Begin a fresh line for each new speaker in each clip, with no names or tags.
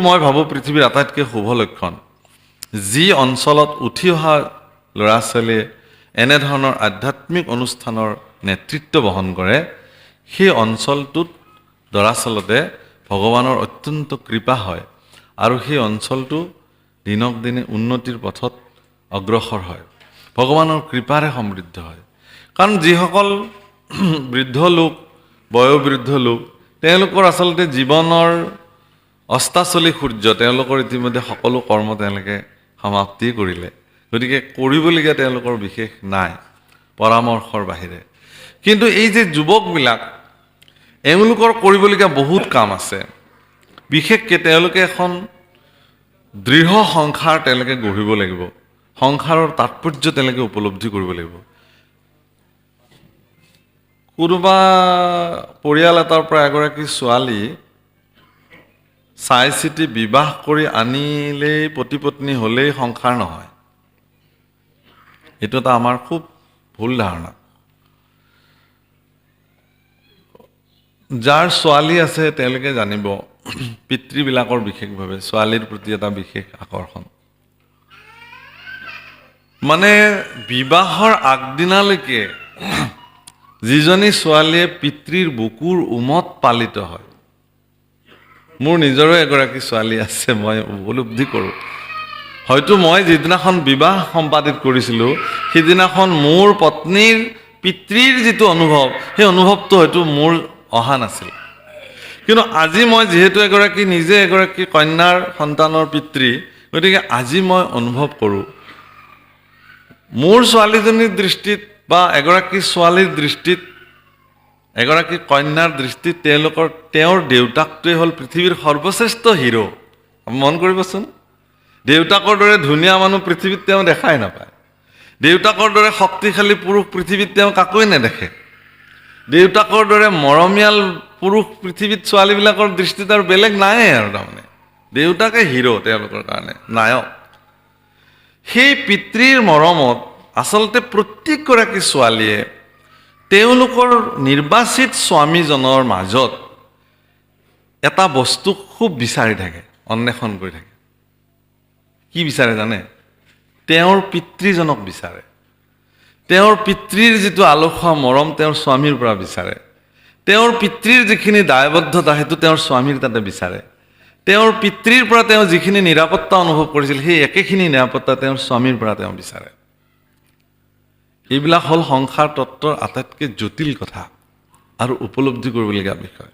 মই ভাবোঁ পৃথিৱীৰ আটাইতকৈ শুভ লক্ষণ যি অঞ্চলত উঠি অহা ল'ৰা ছোৱালীয়ে এনেধৰণৰ আধ্যাত্মিক অনুষ্ঠানৰ নেতৃত্ব বহন কৰে সেই অঞ্চলটোত দৰাচলতে ভগৱানৰ অত্যন্ত কৃপা হয় আৰু সেই অঞ্চলটো দিনক দিনে উন্নতিৰ পথত অগ্ৰসৰ হয় ভগৱানৰ কৃপাৰে সমৃদ্ধ হয় কাৰণ যিসকল বৃদ্ধ লোক বয়োবৃদ্ধ লোক তেওঁলোকৰ আচলতে জীৱনৰ অস্তাচলী সূৰ্য তেওঁলোকৰ ইতিমধ্যে সকলো কৰ্ম তেওঁলোকে সমাপ্তি কৰিলে গতিকে কৰিবলগীয়া তেওঁলোকৰ বিশেষ নাই পৰামৰ্শৰ বাহিৰে কিন্তু এই যে যুৱকবিলাক এওঁলোকৰ কৰিবলগীয়া বহুত কাম আছে বিশেষকৈ তেওঁলোকে এখন দৃঢ় সংসাৰ তেওঁলোকে গঢ়িব লাগিব সংসাৰৰ তাৎপৰ্য তেওঁলোকে উপলব্ধি কৰিব লাগিব কোনোবা পৰিয়াল এটাৰ পৰা এগৰাকী ছোৱালী চাই চিতি বিবাহ কৰি আনিলেই পতি পত্নী হ'লেই সংসাৰ নহয় এইটো এটা আমাৰ খুব ভুল ধাৰণা যাৰ ছোৱালী আছে তেওঁলোকে জানিব পিতৃবিলাকৰ বিশেষভাৱে ছোৱালীৰ প্ৰতি এটা বিশেষ আকৰ্ষণ মানে বিবাহৰ আগদিনালৈকে যিজনী ছোৱালীয়ে পিতৃৰ বুকুৰ উমত পালিত হয় মোৰ নিজৰো এগৰাকী ছোৱালী আছে মই উপলব্ধি কৰোঁ হয়তো মই যিদিনাখন বিবাহ সম্পাদিত কৰিছিলোঁ সেইদিনাখন মোৰ পত্নীৰ পিতৃৰ যিটো অনুভৱ সেই অনুভৱটো হয়তো মোৰ অহা নাছিল কিন্তু আজি মই যিহেতু নিজে এগৰাকী কন্যাৰ সন্তানৰ পিতৃ গতিকে আজি মই অনুভৱ কৰোঁ মোৰ ছোৱালীজনীৰ দৃষ্টিত বা এগৰাকী ছোৱালীৰ দৃষ্টিত এগৰাকী কন্যাৰ দৃষ্টিত তেওঁৰ দেউতাকটোৱে হ'ল পৃথিৱীৰ সৰ্বশ্ৰেষ্ঠ হিৰো মন কৰিবচোন দেউতাকৰ দৰে ধুনীয়া মানুহ পৃথিৱীত তেওঁ দেখাই নাপায় দেউতাকৰ দৰে শক্তিশালী পুৰুষ পৃথিৱীত তেওঁ কাকোৱে নেদেখে দেউতাকৰ দৰে মৰমীয়াল পুৰুষ পৃথিৱীত ছোৱালীবিলাকৰ দৃষ্টিত আৰু বেলেগ নাই আৰু তাৰমানে দেউতাকে হিৰো তেওঁলোকৰ কাৰণে নায়ক সেই পিতৃৰ মৰমত আচলতে প্ৰত্যেকগৰাকী ছোৱালীয়ে তেওঁলোকৰ নিৰ্বাচিত স্বামীজনৰ মাজত এটা বস্তু খুব বিচাৰি থাকে অন্বেষণ কৰি থাকে কি বিচাৰে জানে তেওঁৰ পিতৃজনক বিচাৰে তেওঁৰ পিতৃৰ যিটো আলসুৱা মৰম তেওঁৰ স্বামীৰ পৰা বিচাৰে তেওঁৰ পিতৃৰ যিখিনি দায়বদ্ধতা সেইটো তেওঁৰ স্বামীৰ তাতে বিচাৰে তেওঁৰ পিতৃৰ পৰা তেওঁ যিখিনি নিৰাপত্তা অনুভৱ কৰিছিল সেই একেখিনি নিৰাপত্তা তেওঁৰ স্বামীৰ পৰা তেওঁ বিচাৰে এইবিলাক হ'ল সংসাৰ তত্ত্বৰ আটাইতকৈ জটিল কথা আৰু উপলব্ধি কৰিবলগীয়া বিষয়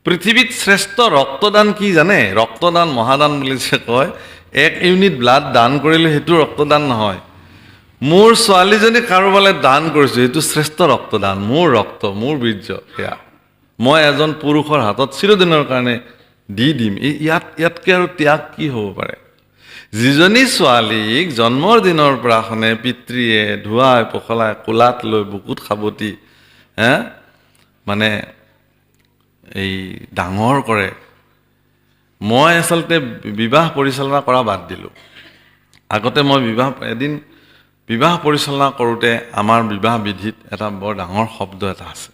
পৃথিৱীত শ্ৰেষ্ঠ ৰক্তদান কি জানে ৰক্তদান মহাদান বুলি যে কয় 1 ইউনিট ব্লাড দান কৰিলে সেইটো ৰক্তদান নহয় মোৰ ছোৱালীজনী কাৰোবালৈ দান কৰিছোঁ সেইটো শ্ৰেষ্ঠ ৰক্তদান মোৰ ৰক্ত মোৰ বীৰ্য সেয়া মই এজন পুৰুষৰ হাতত চিৰদিনৰ কাৰণে দি দিম ইয়াতকৈ আৰু ত্যাগ কি হ'ব পাৰে যিজনী ছোৱালীক জন্মৰ দিনৰ পৰাখনে পিতৃয়ে ধুৱাই পখলাই কোলাত লৈ বুকুত সাৱটি মানে এই ডাঙৰ কৰে মই আচলতে বিবাহ পৰিচালনা কৰা বাদ দিলোঁ আগতে মই এদিন বিবাহ পৰিচালনা কৰোঁতে আমাৰ বিবাহ বিধিত এটা বৰ ডাঙৰ শব্দ এটা আছে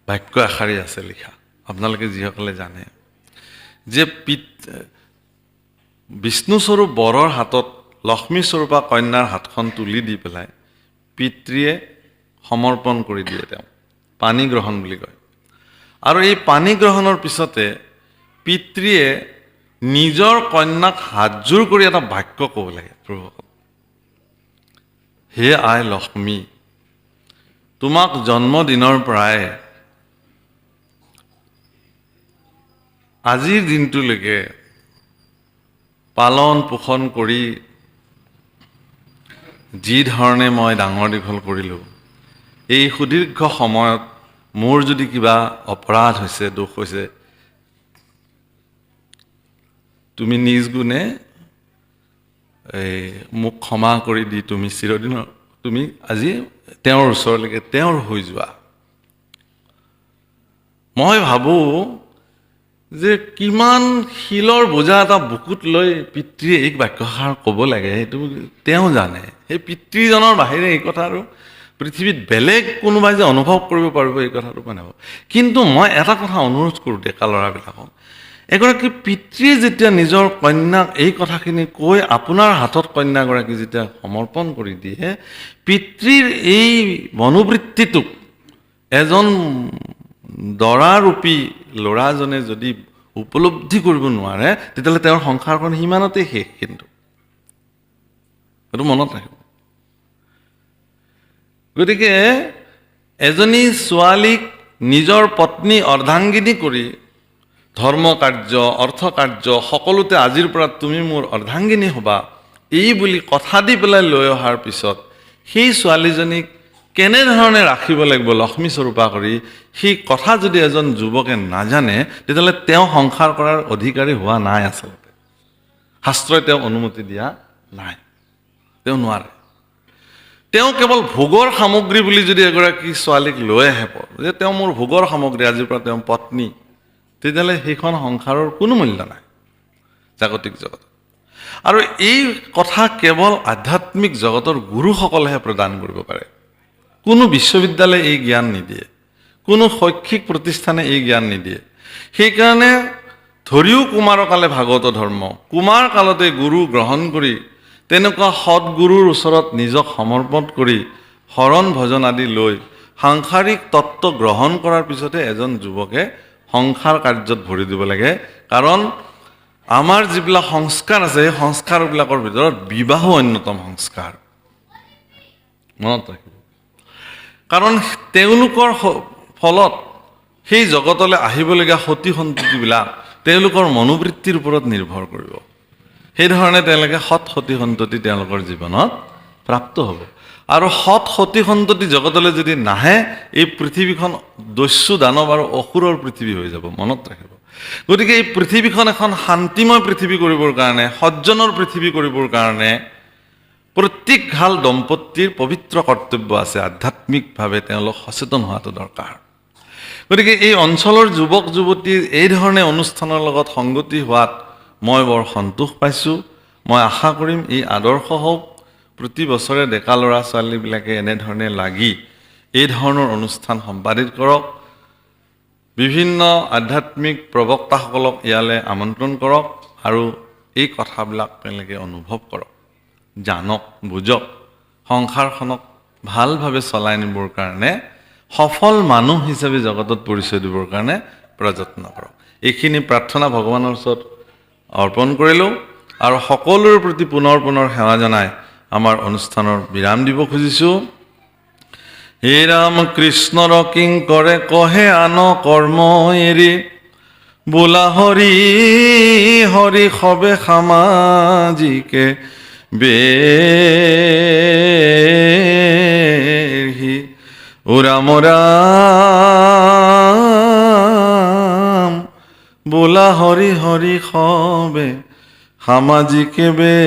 বাক্য এষাৰি আছে লিখা আপোনালোকে যিসকলে জানে যে বিষ্ণুস্বৰূপ বৰৰ হাতত লক্ষ্মীস্বৰূপা কন্যাৰ হাতখন তুলি দি পেলাই পিতৃয়ে সমৰ্পণ কৰি দিয়ে তেওঁ পানী গ্ৰহণ বুলি কয় আৰু এই পানী গ্ৰহণৰ পিছতে পিতৃয়ে নিজৰ কন্যাক হাতযোৰ কৰি এটা বাক্য ক'ব লাগে প্ৰভুসকল হে আই লক্ষ্মী তোমাক জন্মদিনৰ পৰাই আজিৰ দিনটোলৈকে পালন পোষণ কৰি যি ধৰণে মই ডাঙৰ দীঘল কৰিলোঁ এই সুদীৰ্ঘ সময়ত মোৰ যদি কিবা অপৰাধ হৈছে দোষ হৈছে তুমি নিজ গুণে মোক ক্ষমা কৰি দি তুমি চিৰদিনৰ তুমি আজি তেওঁৰ ওচৰলৈকে তেওঁৰ হৈ যোৱা মই ভাবোঁ যে কিমান শিলৰ বোজা এটা বুকুত লৈ পিতৃয়ে এই বাক্যষাৰ ক'ব লাগে সেইটো তেওঁ জানে সেই পিতৃজনৰ বাহিৰে এই কথা আৰু পৃথিৱীত বেলেগ কোনোবাই যে অনুভৱ কৰিব পাৰিব এই কথাটো মই নাভাবোঁ কিন্তু মই এটা কথা অনুৰোধ কৰোঁ ডেকা ল'ৰাবিলাকক এগৰাকী পিতৃয়ে যেতিয়া নিজৰ কন্যাক এই কথাখিনি কৈ আপোনাৰ হাতত কন্যাগৰাকী যেতিয়া সমৰ্পণ কৰি দিয়ে, পিতৃৰ এই মনোবৃত্তিটোক এজন দৰাৰূপী ল'ৰাজনে যদি উপলব্ধি কৰিব নোৱাৰে, তেতিয়াহ'লে তেওঁৰ সংসাৰখন সিমানতেই শেষ। কিন্তু সেইটো মনত ৰাখিব। গতিকে এজনী ছোৱালীক নিজৰ পত্নী অৰ্ধাংগিনী কৰি ধৰ্ম কাৰ্য, অৰ্থ কাৰ্য সকলোতে আজিৰ পৰা তুমি মোৰ অৰ্ধাংগিনী হ'বা, এই বুলি কথা দি পেলাই লৈ অহাৰ পিছত সেই ছোৱালীজনীক কেনেধৰণে ৰাখিব লাগিব লক্ষ্মী স্বৰূপা কৰি, সেই কথা যদি এজন যুৱকে নাজানে, তেতিয়াহ'লে তেওঁ সংসাৰ কৰাৰ অধিকাৰী হোৱা নাই। আচলতে শাস্ত্ৰই তেওঁ অনুমতি দিয়া নাই, তেওঁ নোৱাৰে। তেওঁ কেৱল ভোগৰ সামগ্ৰী বুলি যদি এগৰাকী ছোৱালীক লৈ আহে, যে তেওঁ মোৰ ভোগৰ সামগ্ৰী, আজিৰ পৰা তেওঁ পত্নী, তেতিয়াহ'লে সেইখন সংসাৰৰ কোনো মূল্য নাই জাগতিক জগতত। আৰু এই কথা কেৱল আধ্যাত্মিক জগতৰ গুৰুসকলেহে প্ৰদান কৰিব পাৰে। কোনো বিশ্ববিদ্যালয়ে এই জ্ঞান নিদিয়ে, কোনো শৈক্ষিক প্ৰতিষ্ঠানে এই জ্ঞান নিদিয়ে। সেইকাৰণে ধৰিও কুমাৰকালে ভাগৱত ধৰ্ম, কুমাৰ কালতে গুৰু গ্ৰহণ কৰি তেনেকুৱা সৎগুৰুৰ ওচৰত নিজক সমৰ্পণ কৰি শৰণ ভজন আদি লৈ সাংসাৰিক তত্ত্ব গ্ৰহণ কৰাৰ পিছতে এজন যুৱকে সংসাৰ কাৰ্যত ভৰি দিব লাগে। কাৰণ আমাৰ যিবিলাক সংস্কাৰ আছে, সেই সংস্কাৰবিলাকৰ ভিতৰত বিবাহো অন্যতম সংস্কাৰ। মনত ৰাখিব। কাৰণ তেওঁলোকৰ ফলত সেই জগতলৈ আহিবলগীয়া সতি সন্ততিবিলাক তেওঁলোকৰ মনোবৃত্তিৰ ওপৰত নিৰ্ভৰ কৰিব। সেইধৰণে তেওঁলোকে সৎ সতি সন্ততি তেওঁলোকৰ জীৱনত প্ৰাপ্ত হ'ব। আৰু সৎ সতি সন্ততি জগতলৈ যদি নাহে, এই পৃথিৱীখন দস্যু দানৱ আৰু অসুৰৰ পৃথিৱী হৈ যাব। মনত ৰাখিব। গতিকে এই পৃথিৱীখন এখন শান্তিময় পৃথিৱী কৰিবৰ কাৰণে, সজ্জনৰ পৃথিৱী কৰিবৰ কাৰণে প্ৰত্যেকহাল দম্পতীৰ পবিত্ৰ কৰ্তব্য আছে। আধ্যাত্মিকভাৱে তেওঁলোক সচেতন হোৱাটো দৰকাৰ। গতিকে এই অঞ্চলৰ যুৱক যুৱতীৰ এই ধৰণে অনুষ্ঠানৰ লগত সংগতি হোৱাত মই বৰ সন্তোষ পাইছোঁ। মই আশা কৰিম এই আদৰ্শ হওক, প্ৰতি বছৰে ডেকা ল'ৰা ছোৱালীবিলাকে এনেধৰণে লাগি এই ধৰণৰ অনুষ্ঠান সম্পাদিত কৰক। বিভিন্ন আধ্যাত্মিক প্ৰবক্তাসকলক ইয়ালৈ আমন্ত্ৰণ কৰক আৰু এই কথাবিলাক তেওঁলোকে অনুভৱ কৰক, জানক, বুজক, সংসাৰখনক ভালভাৱে চলাই নিবৰ কাৰণে, সফল মানুহ হিচাপে জগতত পৰিচয় দিবৰ কাৰণে প্ৰযত্ন কৰক। এইখিনি প্ৰাৰ্থনা ভগৱানৰ ওচৰত অৰ্পণ কৰিলোঁ আৰু সকলোৰে প্ৰতি পুনৰ সেৱা জনাই আমাৰ অনুষ্ঠানৰ বিৰাম দিব খুজিছোঁ। হে ৰাম কৃষ্ণৰ কিংকৰে কহে আন কৰ্ম এৰি, বোলা হৰি হৰি সবে সামাজিকে বেহি, ও ৰাম ৰাম বোলা হৰি হৰি সবে সামাজিকে বেহি।